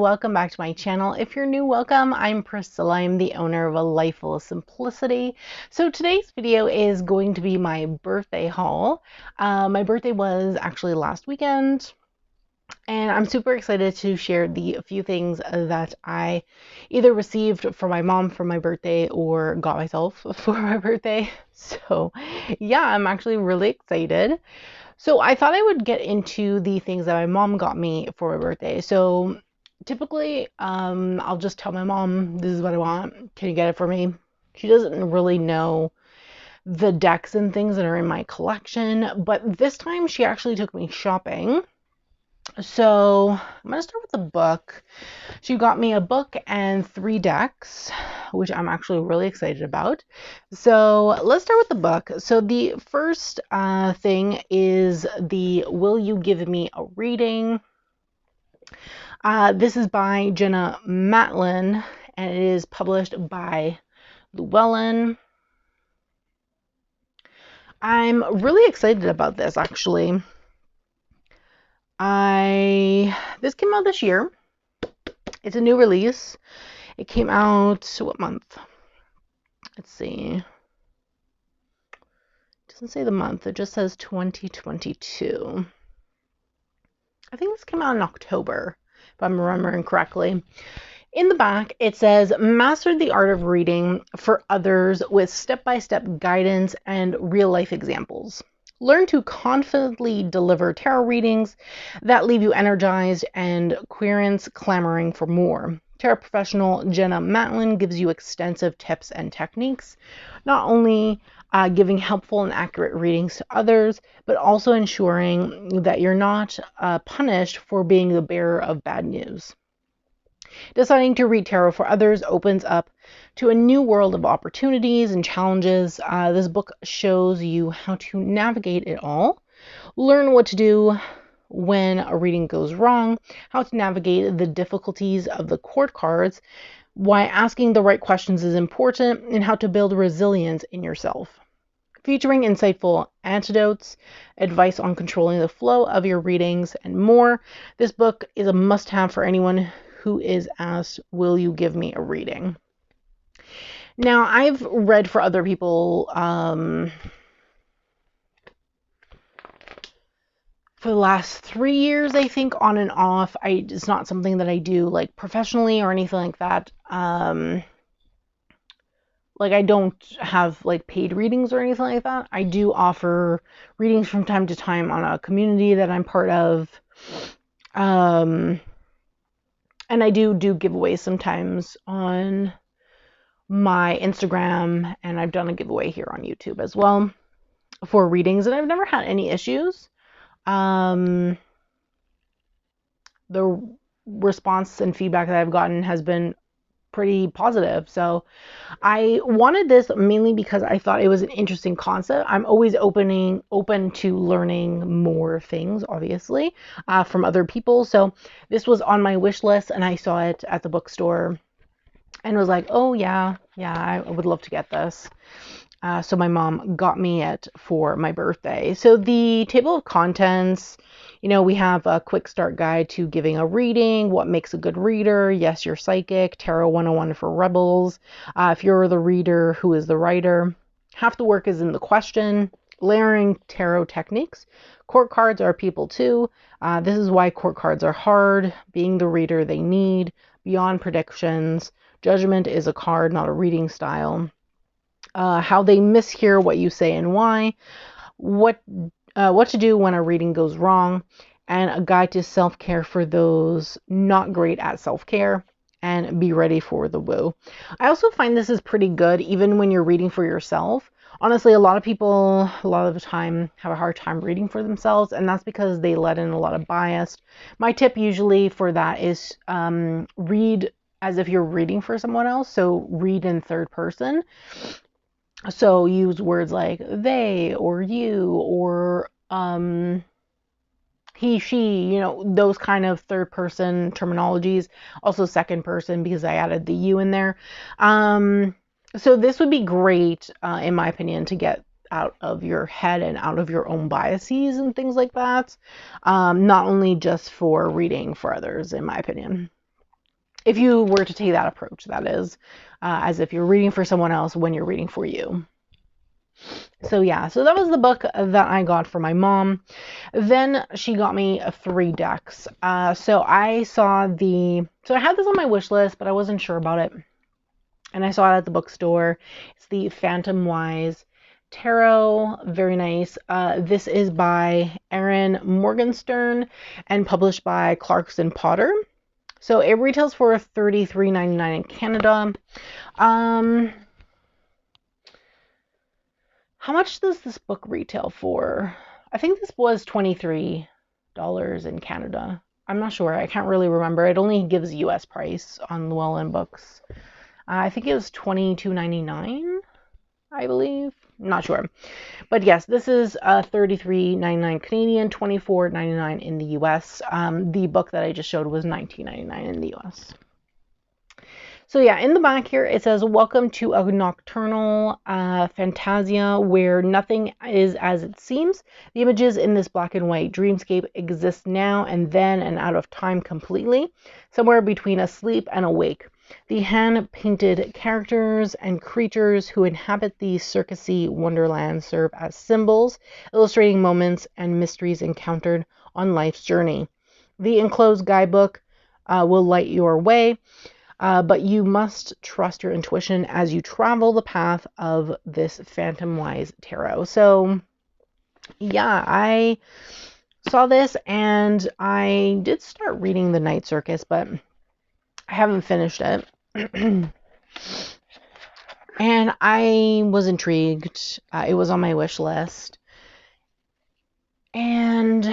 welcome back to my channel. If you're new, welcome. I'm Priscilla. I'm the owner of A Life Full of Simplicity. So today's video is going to be my birthday haul. My birthday was actually last weekend, and I'm super excited to share the few things that I either received from my mom for my birthday or got myself for my birthday. So yeah, I'm actually really excited. So I thought I would get into the things that my mom got me for my birthday. So typically, I'll just tell my mom, this is what I want. Can you get it for me? She doesn't really know the decks and things that are in my collection, but this time she actually took me shopping. So I'm going to start with the book. She got me a book and 3 decks, which I'm actually really excited about. So let's start with the book. So the first thing is the Will You Give Me a Reading? This is by Jenna Matlin, and it is published by Llewellyn. I'm really excited about this, actually. This came out this year. It's a new release. It came out, what month? Let's see. It doesn't say the month. It just says 2022. I think this came out in October, if I'm remembering correctly. In the back, it says, Master the art of reading for others with step-by-step guidance and real-life examples. Learn to confidently deliver tarot readings that leave you energized and querents clamoring for more. Tarot professional Jenna Matlin gives you extensive tips and techniques, not only giving helpful and accurate readings to others, but also ensuring that you're not punished for being the bearer of bad news. Deciding to read tarot for others opens up to a new world of opportunities and challenges. This book shows you how to navigate it all, learn what to do when a reading goes wrong, how to navigate the difficulties of the court cards, why asking the right questions is important, and how to build resilience in yourself. Featuring insightful antidotes, advice on controlling the flow of your readings, and more, this book is a must-have for anyone who is asked, will you give me a reading? Now, I've read for other people for the last 3 years, I think, on and off. It's not something that I do like professionally or anything like that. Like, I don't have like paid readings or anything like that. I do offer readings from time to time on a community that I'm part of. And I do giveaways sometimes on my Instagram, and I've done a giveaway here on YouTube as well for readings, and I've never had any issues. The response and feedback that I've gotten has been pretty positive. So I wanted this mainly because I thought it was an interesting concept. I'm always open to learning more things, obviously, from other people. So this was on my wish list, and I saw it at the bookstore and was like, oh yeah, I would love to get this. So my mom got me it for my birthday. So the table of contents, we have a quick start guide to giving a reading, what makes a good reader, yes, you're psychic, tarot 101 for rebels, if you're the reader, who is the writer, half the work is in the question, layering tarot techniques, court cards are people too, this is why court cards are hard, being the reader they need, beyond predictions, judgment is a card, not a reading style. How they mishear what you say and why, what to do when a reading goes wrong, and a guide to self-care for those not great at self-care, and be ready for the woo. I also find this is pretty good even when you're reading for yourself. Honestly, a lot of people, a lot of the time, have a hard time reading for themselves, and that's because they let in a lot of bias. My tip usually for that is read as if you're reading for someone else, so read in third person. So use words like they or you or he, she, those kind of third person terminologies. Also second person because I added the you in there. So this would be great, in my opinion, to get out of your head and out of your own biases and things like that. Not only just for reading for others, in my opinion. If you were to take that approach, that is, as if you're reading for someone else when you're reading for you. So yeah, so that was the book that I got for my mom. Then she got me 3 decks. So I had this on my wish list, but I wasn't sure about it. And I saw it at the bookstore. It's the Phantom Wise Tarot. Very nice. This is by Erin Morgenstern and published by Clarkson Potter. So it retails for $33.99 in Canada. How much does this book retail for? I think this was $23 in Canada. I'm not sure. I can't really remember. It only gives US price on Llewellyn Books. I think it was $22.99, I believe. I'm not sure. But yes, this is $33.99 Canadian, $24.99 in the US. The book that I just showed was $19.99 in the US. So yeah, in the back here, it says, welcome to a nocturnal fantasia where nothing is as it seems. The images in this black and white dreamscape exist now and then and out of time completely, somewhere between asleep and awake. The hand-painted characters and creatures who inhabit the circusy wonderland serve as symbols, illustrating moments and mysteries encountered on life's journey. The enclosed guidebook will light your way, but you must trust your intuition as you travel the path of this Phantom Wise Tarot. So, yeah, I saw this and I did start reading The Night Circus, but I haven't finished it. And I was intrigued. It was on my wish list. And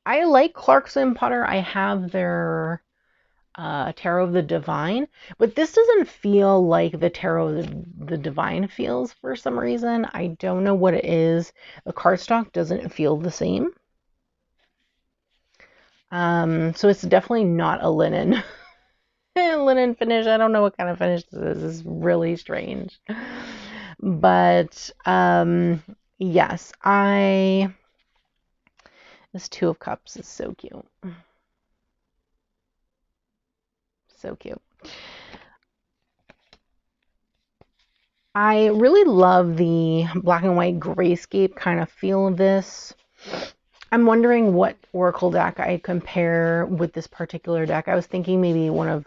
I like Clarkson Potter. I have their Tarot of the Divine, but this doesn't feel like the Tarot of the Divine feels for some reason. I don't know what it is. The cardstock doesn't feel the same. So it's definitely not a linen linen finish. I don't know what kind of finish this is. It's really strange. But yes, this Two of Cups is so cute. So cute. I really love the black and white grayscape kind of feel of this. I'm wondering what Oracle deck I compare with this particular deck. I was thinking maybe one of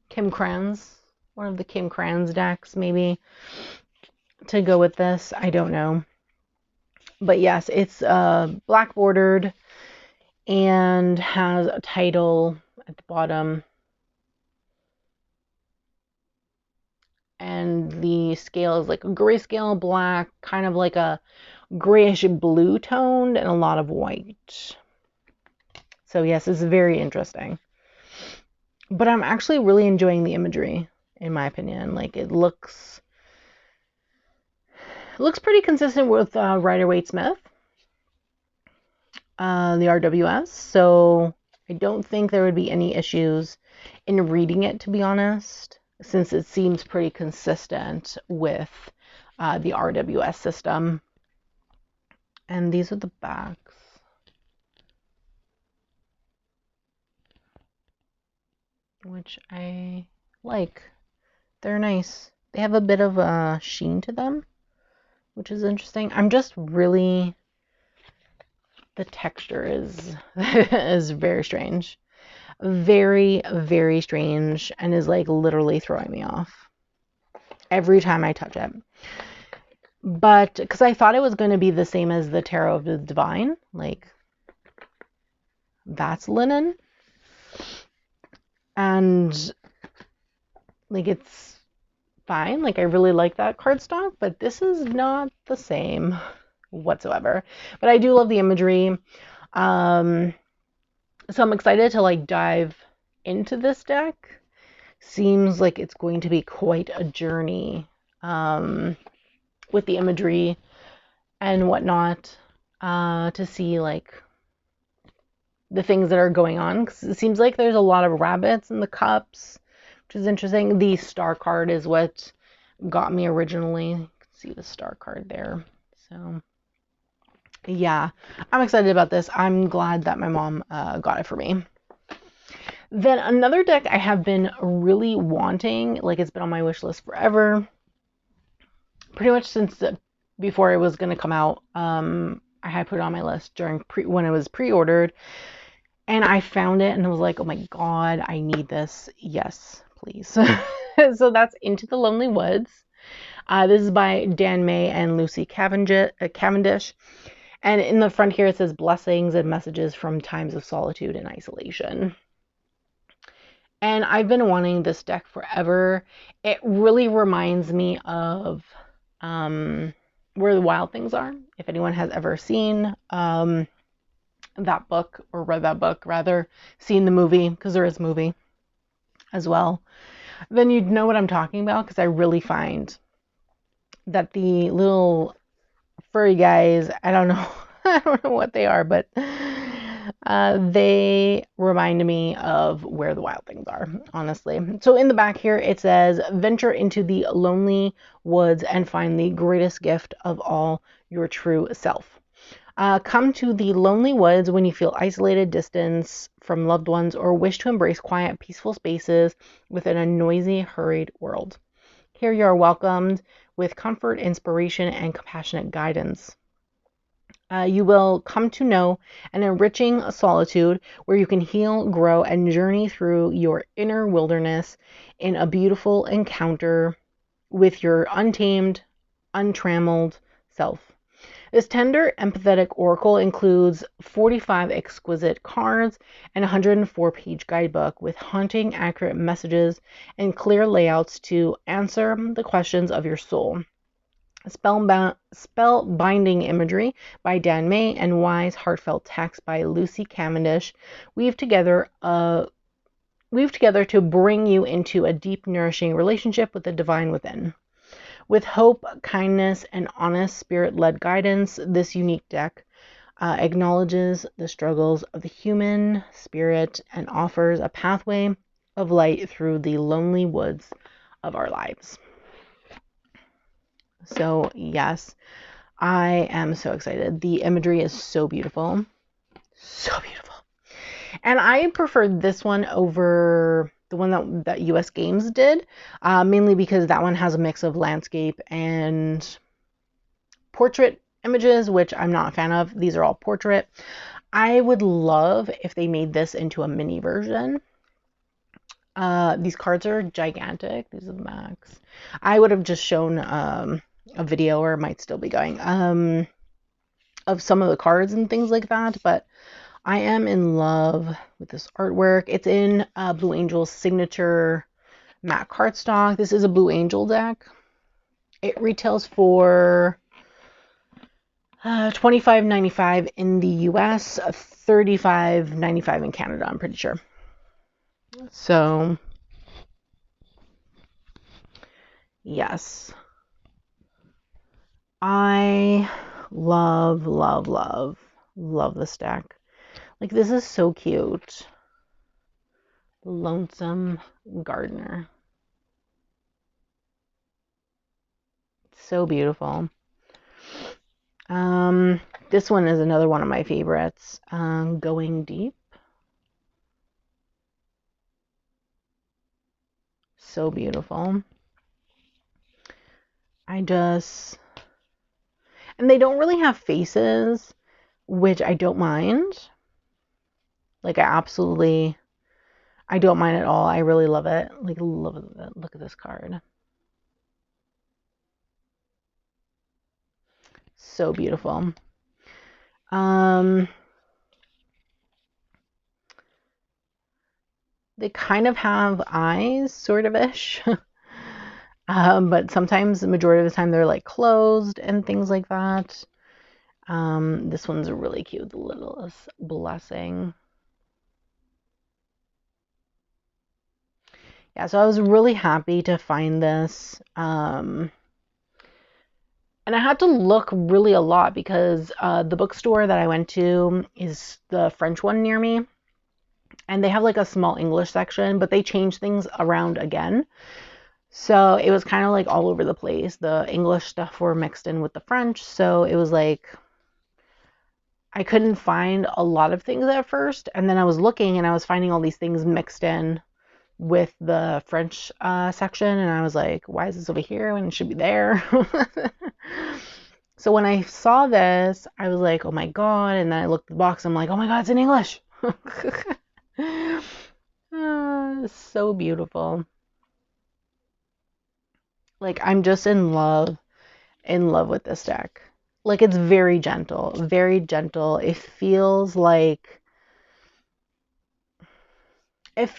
Kim Kranz, one of the Kim Kranz decks maybe to go with this. I don't know. But yes, it's black bordered and has a title at the bottom. And the scale is like a grayscale black, kind of like a grayish blue toned and a lot of white. So yes, it's very interesting. But I'm actually really enjoying the imagery, in my opinion. Like it looks pretty consistent with Rider-Waite-Smith, the RWS. So I don't think there would be any issues in reading it, to be honest, since it seems pretty consistent with the RWS system. And these are the backs. Which I like. They're nice. They have a bit of a sheen to them, which is interesting. I'm just really... The texture is is very strange. Very, very strange, and is like literally throwing me off every time I touch it. But because I thought it was going to be the same as the Tarot of the Divine, like that's linen, and like it's fine. Like I really like that cardstock, but this is not the same whatsoever. But I do love the imagery. So I'm excited to like dive into this deck. Seems like it's going to be quite a journey with the imagery and whatnot, to see like the things that are going on. 'Cause it seems like there's a lot of rabbits in the cups, which is interesting. The star card is what got me originally. You can see the star card there. So yeah, I'm excited about this. I'm glad that my mom got it for me. Then another deck I have been really wanting, like it's been on my wish list forever, pretty much since before it was going to come out. I had put it on my list when it was pre-ordered, and I found it and I was like, oh my god, I need this. Yes, please. So that's Into the Lonely Woods. This is by Dan May and Lucy Cavendish. And in the front here it says blessings and messages from times of solitude and isolation. And I've been wanting this deck forever. It really reminds me of Where the Wild Things Are. If anyone has ever seen that book, or read that book rather, seen the movie, because there is a movie as well, then you'd know what I'm talking about, because I really find that the little furry guys, I don't know, I don't know what they are, but they remind me of Where the Wild Things Are, honestly. So in the back here, it says, venture into the lonely woods and find the greatest gift of all, your true self. Come to the lonely woods when you feel isolated, distance from loved ones, or wish to embrace quiet, peaceful spaces within a noisy, hurried world. Here you are welcomed with comfort, inspiration, and compassionate guidance. You will come to know an enriching solitude where you can heal, grow, and journey through your inner wilderness in a beautiful encounter with your untamed, untrammeled self. This tender, empathetic oracle includes 45 exquisite cards and a 104-page guidebook with haunting, accurate messages and clear layouts to answer the questions of your soul. Spellbinding imagery by Dan May and wise, heartfelt text by Lucy Cavendish weave together to bring you into a deep, nourishing relationship with the divine within. With hope, kindness, and honest spirit-led guidance, this unique deck acknowledges the struggles of the human spirit and offers a pathway of light through the lonely woods of our lives. So yes, I am so excited. The imagery is so beautiful. So beautiful. And I preferred this one over the one that US Games did, mainly because that one has a mix of landscape and portrait images, which I'm not a fan of. These are all portrait. I would love if they made this into a mini version. These cards are gigantic. These are the max. I would have just shown a video, or it might still be going, of some of the cards and things like that, but I am in love with this artwork. It's in Blue Angel's signature matte cardstock. This is a Blue Angel deck. It retails for $25.95 in the US, $35.95 in Canada, I'm pretty sure. So, yes. I love, love, love, love this deck. Like, this is so cute. Lonesome Gardener. So beautiful. This one is another one of my favorites. Going Deep. So beautiful. And they don't really have faces, which I don't mind. Like, I don't mind at all. I really love it. Like, love it. Look at this card. So beautiful. They kind of have eyes, sort of ish. But sometimes, the majority of the time, they're like closed and things like that. This one's really cute. The Littlest Blessing. Yeah, so I was really happy to find this. And I had to look really a lot because the bookstore that I went to is the French one near me. And they have like a small English section, but they changed things around again. So it was kind of like all over the place. The English stuff were mixed in with the French. So it was like, I couldn't find a lot of things at first, and then I was looking and I was finding all these things mixed in with the French section, and I was like, why is this over here when it should be there? So when I saw this, I was like, oh my god, and then I looked at the box, I'm like, oh my god, it's in English. So beautiful. Like, I'm just in love with this deck. Like, it's very gentle, very gentle. It feels like a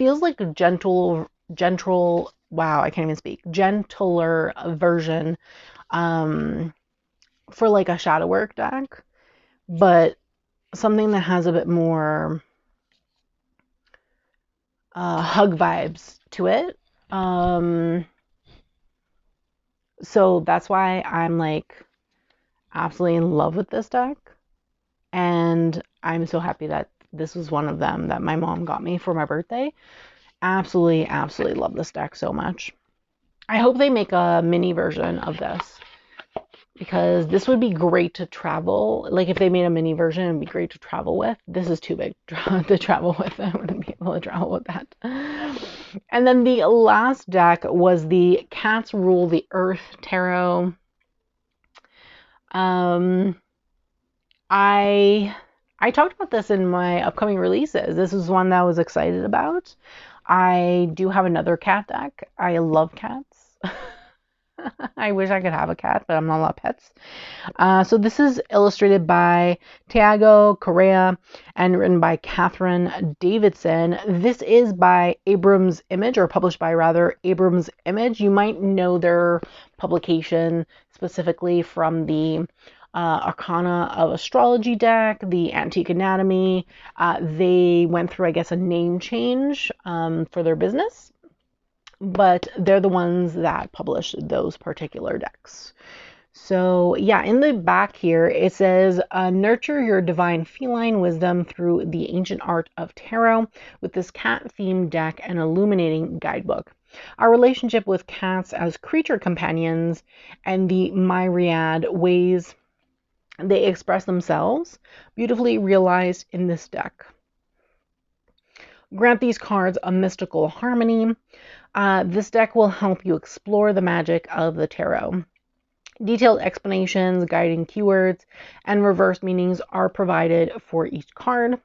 gentle, wow, I can't even speak, gentler version for like a shadow work deck, but something that has a bit more hug vibes to it. So that's why I'm like absolutely in love with this deck. And I'm so happy that this was one of them that my mom got me for my birthday. Absolutely, absolutely love this deck so much. I hope they make a mini version of this because this would be great to travel. Like if they made a mini version, it'd be great to travel with. This is too big to travel with. I wouldn't be able to travel with that. And then the last deck was the Cats Rule the Earth Tarot. I talked about this in my upcoming releases. This is one that I was excited about. I do have another cat deck. I love cats. I wish I could have a cat, but I'm not allowed pets. So this is illustrated by Tiago Correa and written by Catherine Davidson. This is by Abrams Image, or published by rather Abrams Image. You might know their publication specifically from the Arcana of Astrology deck, the Antique Anatomy. They went through, I guess, a name change for their business, but they're the ones that published those particular decks. So yeah, in the back here, it says, nurture your divine feline wisdom through the ancient art of tarot with this cat-themed deck and illuminating guidebook. Our relationship with cats as creature companions and the myriad ways they express themselves, beautifully realized in this deck. Grant these cards a mystical harmony. This deck will help you explore the magic of the tarot. Detailed explanations, guiding keywords, and reverse meanings are provided for each card.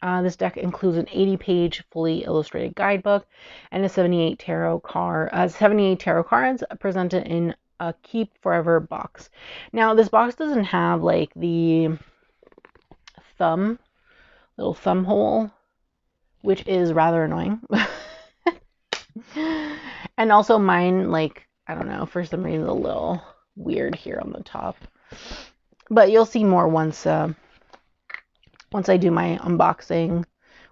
This deck includes an 80-page fully illustrated guidebook and a 78 tarot cards presented in a Keep Forever box. Now, this box doesn't have like the little thumb hole, which is rather annoying. And also mine, like, I don't know, for some reason a little weird here on the top. But you'll see more once I do my unboxing,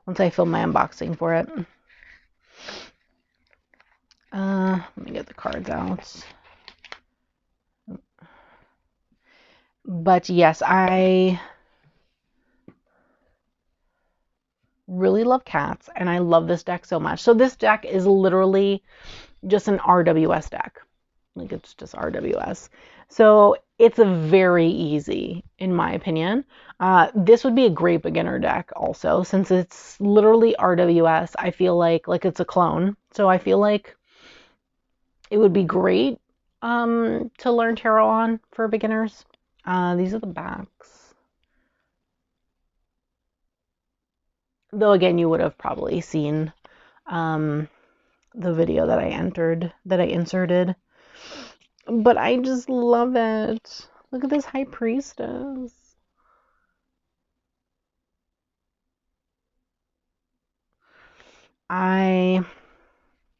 once I film my unboxing for it. Let me get the cards out. But yes, I really love cats, and I love this deck so much. So this deck is literally just an RWS deck. Like, it's just RWS. So it's a very easy, in my opinion. This would be a great beginner deck also, since it's literally RWS. I feel like it's a clone. So I feel like it would be great to learn tarot on for beginners. These are the backs. Though again, you would have probably seen the video that I inserted. But I just love it. Look at this High Priestess. I'm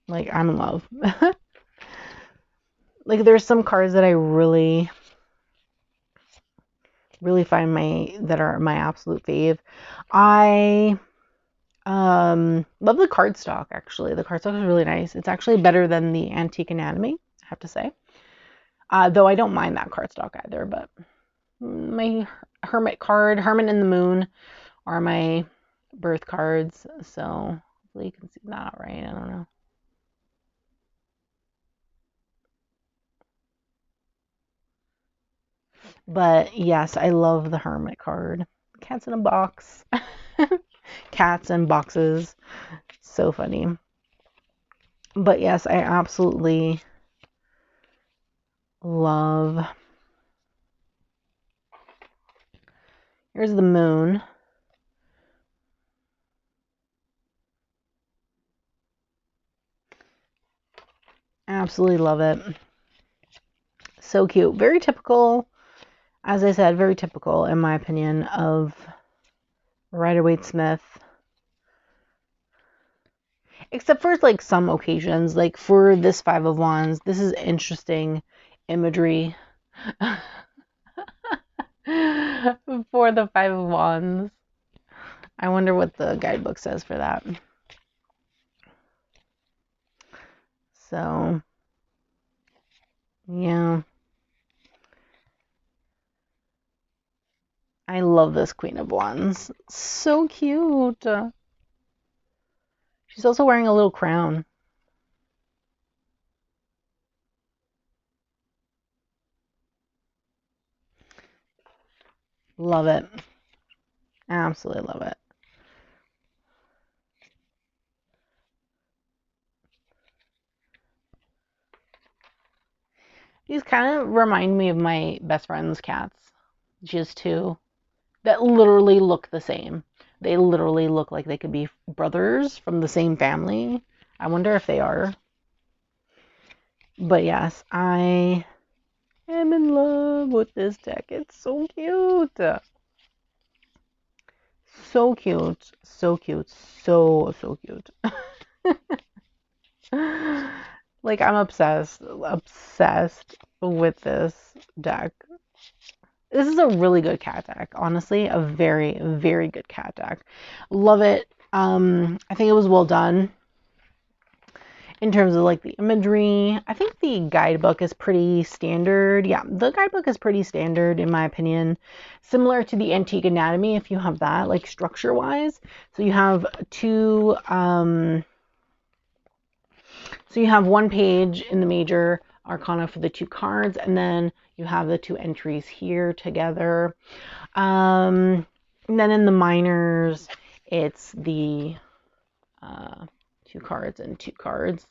in love. Like, there's some cards that I really find that are my absolute fave. I love the cardstock, actually. The cardstock is really nice. It's actually better than the Antique Anatomy, I have to say. Though I don't mind that cardstock either, but my Hermit card, Hermit and the Moon, are my birth cards. So hopefully you can see that right. I don't know. But yes, I love the Hermit card. Cats in a box. Cats and boxes. So funny. But yes, I absolutely love. Here's the moon. Absolutely love it. So cute. Very typical, as I said, very typical in my opinion of Rider-Waite-Smith. Except for like some occasions, like for this Five of Wands, this is interesting imagery. For the Five of Wands. I wonder what the guidebook says for that. So, yeah. I love this Queen of Wands. So cute. She's also wearing a little crown. Love it. Absolutely love it. These kind of remind me of my best friend's cats. She has two that literally look the same. They literally look like they could be brothers from the same family. I wonder if they are. But yes, I am in love with this deck. It's so cute. So cute. So cute. So cute. Like, I'm obsessed with this deck. This is a really good cat deck, honestly. A very, very good cat deck. Love it. I think it was well done in terms of like the imagery. I think the guidebook is pretty standard. Yeah, the guidebook is pretty standard in my opinion. Similar to the Antique Anatomy, if you have that, like structure-wise. So you have two, so you have one page in the major arcana for the two cards, and then you have the two entries here together. And then in the minors, it's the two cards and two cards,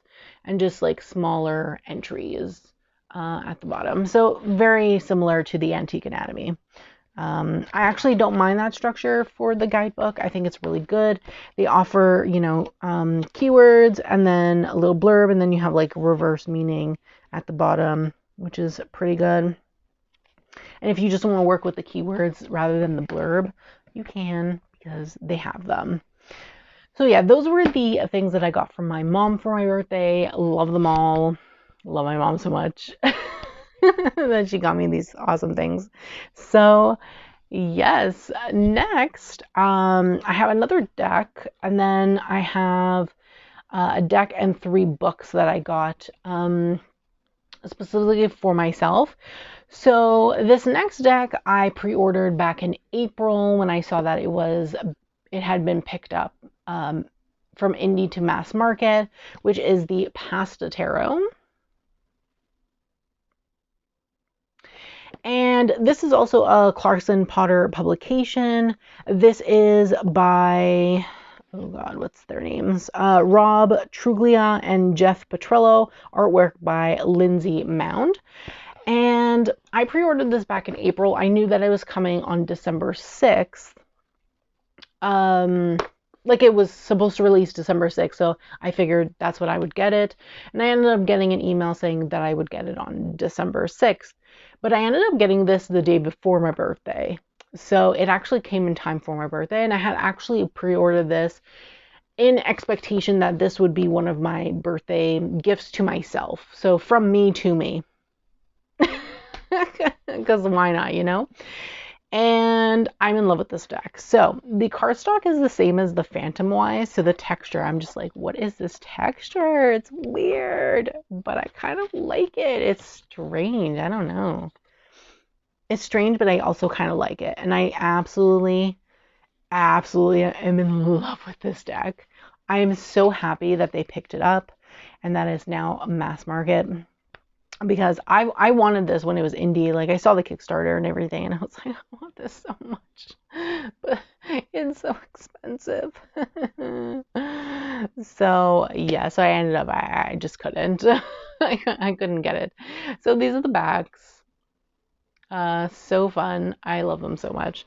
and just like smaller entries at the bottom. So very similar to the Antique Anatomy. I actually don't mind that structure for the guidebook. I think it's really good. They offer, keywords and then a little blurb, and then you have like reverse meaning at the bottom, which is pretty good. And if you just want to work with the keywords rather than the blurb, you can, because they have them. So yeah, those were the things that I got from my mom for my birthday. Love them all. Love my mom so much. That she got me these awesome things. So yes, next I have another deck, and then I have a deck and 3 books that I got specifically for myself. So this next deck I pre-ordered back in April when I saw that it had been picked up from indie to mass market, which is the Pasta Tarot. And this is also a Clarkson Potter publication. This is by, oh God, what's their names? Rob Truglia and Jeff Petrello. Artwork by Lindsay Mound. And I pre-ordered this back in April. I knew that it was coming on December 6th. Like it was supposed to release December 6th, so I figured that's when I would get it. And I ended up getting an email saying that I would get it on December 6th. But I ended up getting this the day before my birthday. So it actually came in time for my birthday, and I had actually pre-ordered this in expectation that this would be one of my birthday gifts to myself. So from me to me. Because why not, you know? And I'm in love with this deck. So the cardstock is the same as the Phantom Wise. So the texture, I'm just like, what is this texture? It's weird, but I kind of like it. It's strange. I don't know. It's strange, but I also kind of like it. And I absolutely am in love with this deck. I am so happy that they picked it up and that is now a mass market. because I wanted this when it was indie. Like I saw the Kickstarter and everything, and I was like, I want this so much, but it's so expensive. So yeah, so I ended up I just couldn't. I couldn't get it. So these are the backs. So fun. I love them so much.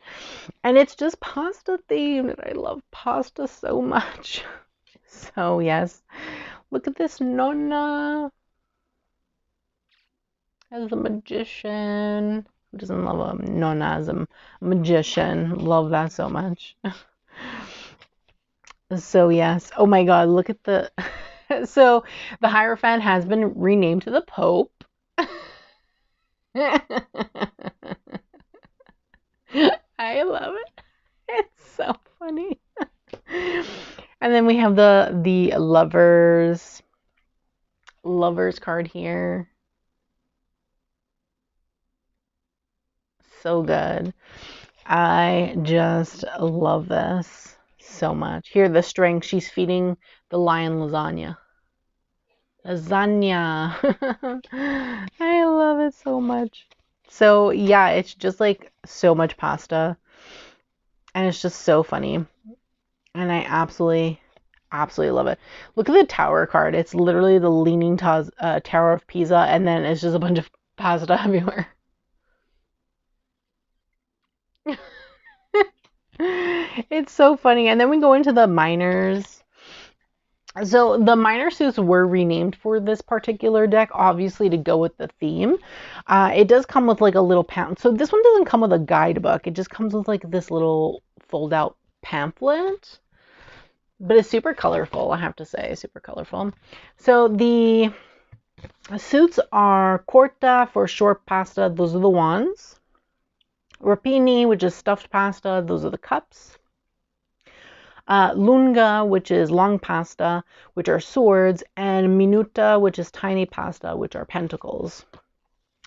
And it's just pasta themed, and I love pasta so much. So yes, look at this nonna as a magician. Who doesn't love a nonna as a magician? Love that so much. So yes. Oh my God, look at the so the Hierophant has been renamed to the Pope. I love it. It's so funny. And then we have the lovers card here. So good. I just love this so much. Here, the strength. She's feeding the lion lasagna. Lasagna. I love it so much. So yeah, it's just like so much pasta, and it's just so funny, and I absolutely love it. Look at the tower card. It's literally the leaning tower of Pisa, and then it's just a bunch of pasta everywhere. It's so funny. And then we go into the miners. So the miner suits were renamed for this particular deck, obviously to go with the theme. It does come with like a little pamphlet. So this one doesn't come with a guidebook. It just comes with like this little fold-out pamphlet. But it's super colorful, I have to say, super colorful. So the suits are corta for short pasta. Those are the wands. Rapini, which is stuffed pasta. Those are the cups. Lunga, which is long pasta, which are swords, and minuta, which is tiny pasta, which are pentacles.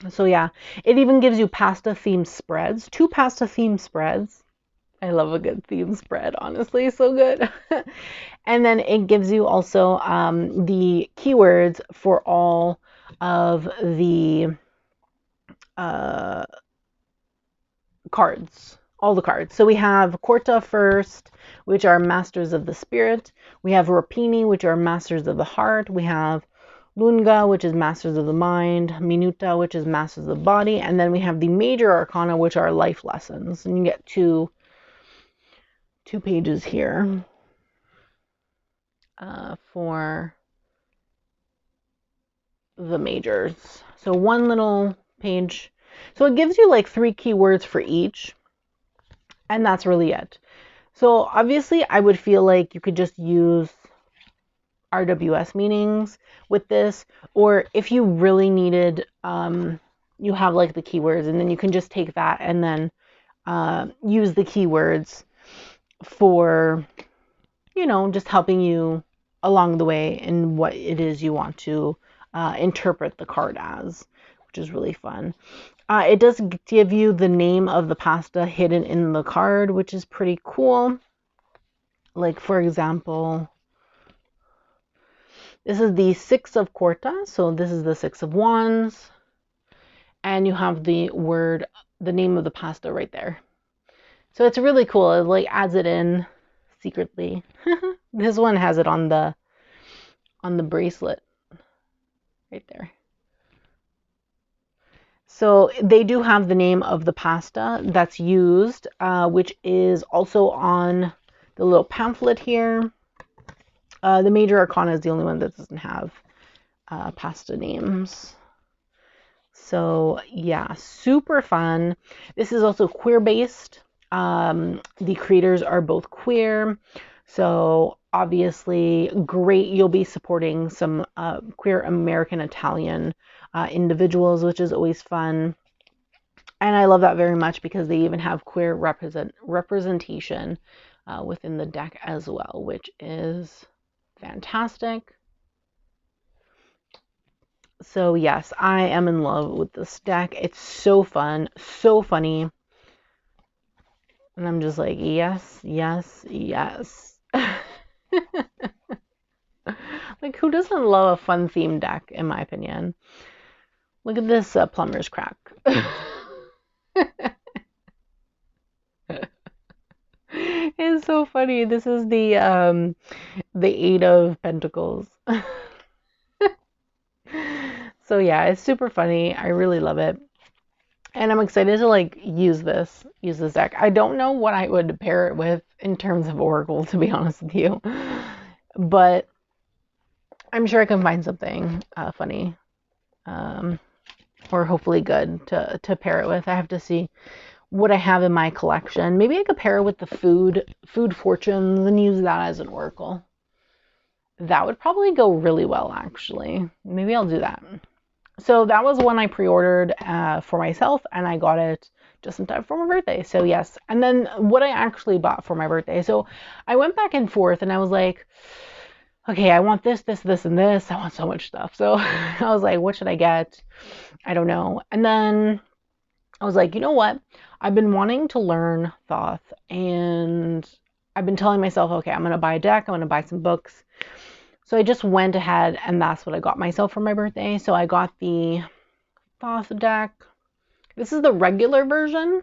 So yeah, it even gives you pasta themed spreads, 2 pasta themed spreads. I love a good theme spread, honestly, so good. And then it gives you also the keywords for all of the cards. All the cards. So we have Corta first, which are Masters of the Spirit. We have Rapini, which are Masters of the Heart. We have Lunga, which is Masters of the Mind. Minuta, which is Masters of the Body. And then we have the Major Arcana, which are Life Lessons. And you get two pages here for the majors. So one little page. So it gives you like 3 keywords for each. And that's really it. So obviously I would feel like you could just use RWS meanings with this, or if you really needed, you have like the keywords, and then you can just take that and then use the keywords for, just helping you along the way in what it is you want to interpret the card as, which is really fun. It does give you the name of the pasta hidden in the card, which is pretty cool. Like, for example, this is the 6 of Corta, so this is the 6 of Wands, and you have the name of the pasta right there. So it's really cool. It like adds it in secretly. This one has it on the bracelet right there. So they do have the name of the pasta that's used, which is also on the little pamphlet here. The Major Arcana is the only one that doesn't have pasta names. So yeah, super fun. This is also queer based. The creators are both queer. So obviously great. You'll be supporting some queer American Italian individuals, which is always fun. And I love that very much because they even have queer representation within the deck as well, which is fantastic. So yes, I am in love with this deck. It's so fun, so funny. And I'm just like, yes, yes, yes. Like, who doesn't love a fun themed deck, in my opinion? Look at this plumber's crack. It's so funny. This is the Eight of Pentacles. So yeah, it's super funny. I really love it. And I'm excited to like use this deck. I don't know what I would pair it with in terms of Oracle, to be honest with you. But I'm sure I can find something funny. Or hopefully good to pair it with. I have to see what I have in my collection. Maybe I could pair it with the food fortunes and use that as an oracle. That would probably go really well, actually. Maybe I'll do that. So that was one I pre-ordered for myself, and I got it just in time for my birthday. So yes. And then what I actually bought for my birthday. So I went back and forth, and I was like, okay, I want this, this, this, and this. I want so much stuff. So I was like, what should I get? I don't know. And then I was like, you know what? I've been wanting to learn Thoth, and I've been telling myself, okay, I'm going to buy a deck. I'm going to buy some books. So I just went ahead, and that's what I got myself for my birthday. So I got the Thoth deck. This is the regular version.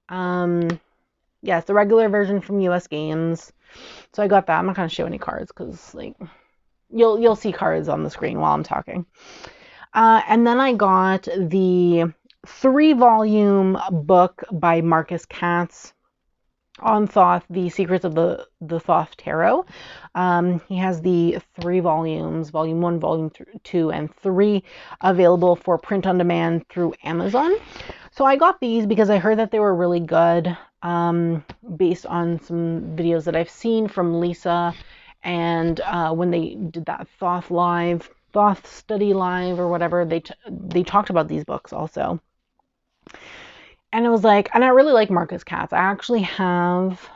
Yes, the regular version from US Games. So I got that. I'm not going to show any cards because like you'll see cards on the screen while I'm talking. And then I got the 3-volume book by Marcus Katz on Thoth, The Secrets of the Thoth Tarot. He has the 3 volumes, volume 1, volume 2, and 3, available for print on demand through Amazon. So I got these because I heard that they were really good, based on some videos that I've seen from Lisa, and when they did that Thoth study live or whatever, they talked about these books also. And it was like, and I really like Marcus Katz. I actually have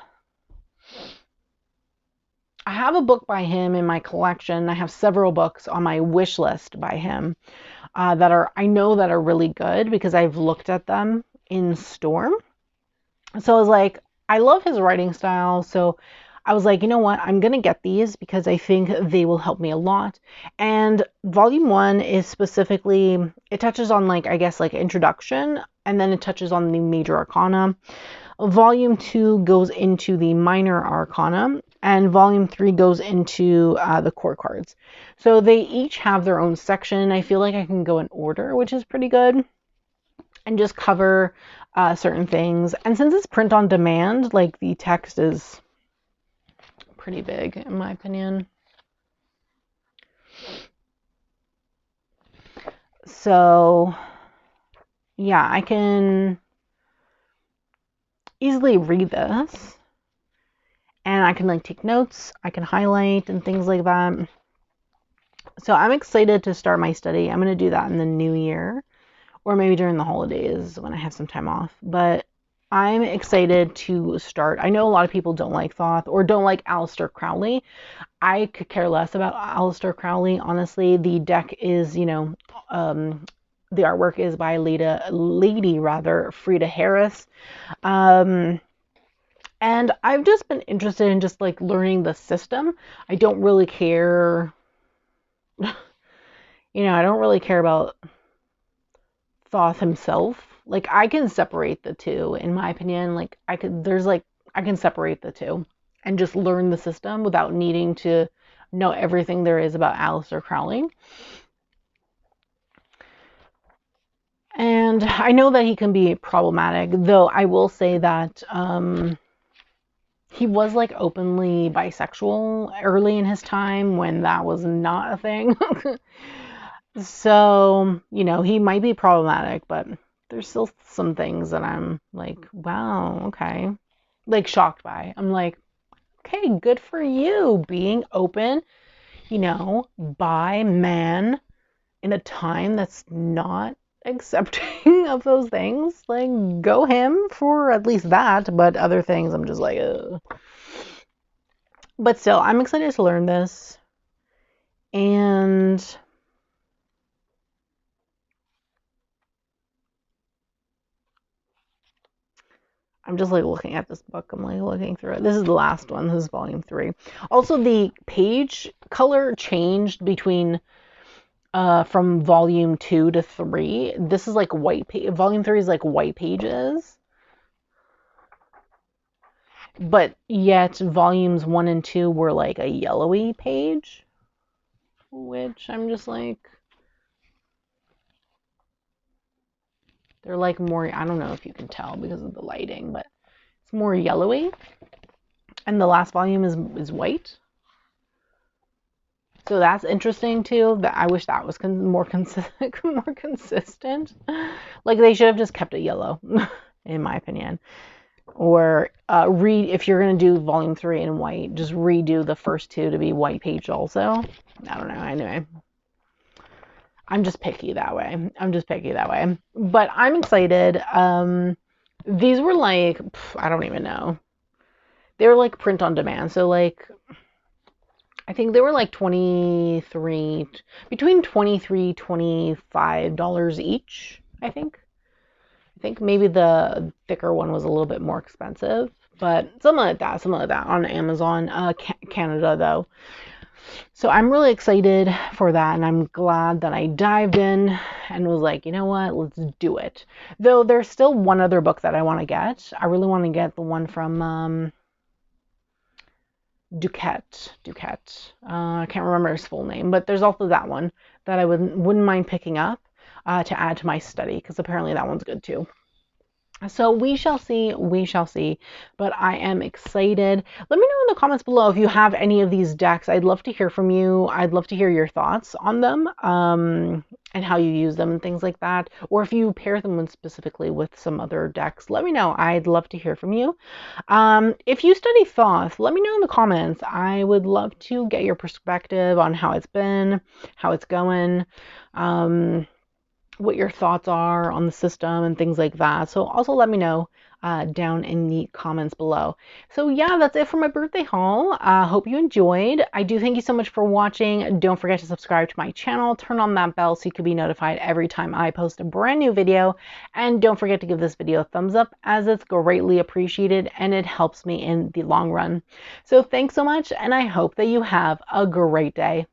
a book by him in my collection. I have several books on my wish list by him that I know are really good because I've looked at them in store. So I was like, I love his writing style. So I was like, you know what? I'm going to get these because I think they will help me a lot. And volume 1 is specifically, it touches on like, I guess like introduction, and then it touches on the major arcana. Volume 2 goes into the minor arcana, and volume 3 goes into the core cards. So they each have their own section. I feel like I can go in order, which is pretty good, and just cover certain things. And since it's print on demand, like the text is pretty big in my opinion. So yeah, I can easily read this, and I can like take notes, I can highlight and things like that. So I'm excited to start my study. I'm going to do that in the new year, or maybe during the holidays when I have some time off. But I'm excited to start. I know a lot of people don't like Thoth or don't like Aleister Crowley. I could care less about Aleister Crowley, honestly. The deck is, you know, the artwork is by Lady Frida Harris. And I've just been interested in just like learning the system. I don't really care, you know, I don't really care about Thoth himself. Like I can separate the two, in my opinion. Like I can separate the two and just learn the system without needing to know everything there is about Aleister Crowley. And I know that he can be problematic, though I will say that he was like openly bisexual early in his time when that was not a thing. So, you know, he might be problematic, but there's still some things that I'm like, wow, okay. Like shocked by. I'm like, okay, good for you being open, you know, bi man in a time that's not accepting of those things. Like, go him for at least that, but other things I'm just like, ugh. But still, I'm excited to learn this. And I'm just like looking at this book. I'm like looking through it. This is the last one. This is volume 3. Also, the page color changed between from volume 2 to 3. This is like white page. Volume 3 is like white pages. But yet volumes 1 and 2 were like a yellowy page, which I'm just like, they're like more, I don't know if you can tell because of the lighting, but it's more yellowy. And the last volume is white. So that's interesting too. That I wish that was more consistent. Like they should have just kept it yellow, in my opinion. Or if you're gonna do volume 3 in white, just redo the first 2 to be white page also. I don't know. Anyway, I'm just picky that way. But I'm excited. These were like, I don't even know. They were like print on demand. So like, I think they were like between $23, $25 each, I think. I think maybe the thicker one was a little bit more expensive, but something like that on Amazon, Canada though. So I'm really excited for that, and I'm glad that I dived in and was like, you know what, let's do it. Though there's still one other book that I want to get. I really want to get the one from Duquette. I can't remember his full name, but there's also that one that I wouldn't mind picking up to add to my study, because apparently that one's good too. So we shall see, but I am excited. Let me know in the comments below if you have any of these decks. I'd love to hear from you. I'd love to hear your thoughts on them, and how you use them and things like that. Or if you pair them specifically with some other decks, let me know. I'd love to hear from you. If you study Thoth, let me know in the comments. I would love to get your perspective on how it's been, how it's going. What your thoughts are on the system and things like that. So also let me know down in the comments below. So yeah, that's it for my birthday haul. Hope you enjoyed. I do thank you so much for watching. Don't forget to subscribe to my channel. Turn on that bell so you can be notified every time I post a brand new video. And don't forget to give this video a thumbs up, as it's greatly appreciated and it helps me in the long run. So thanks so much, and I hope that you have a great day.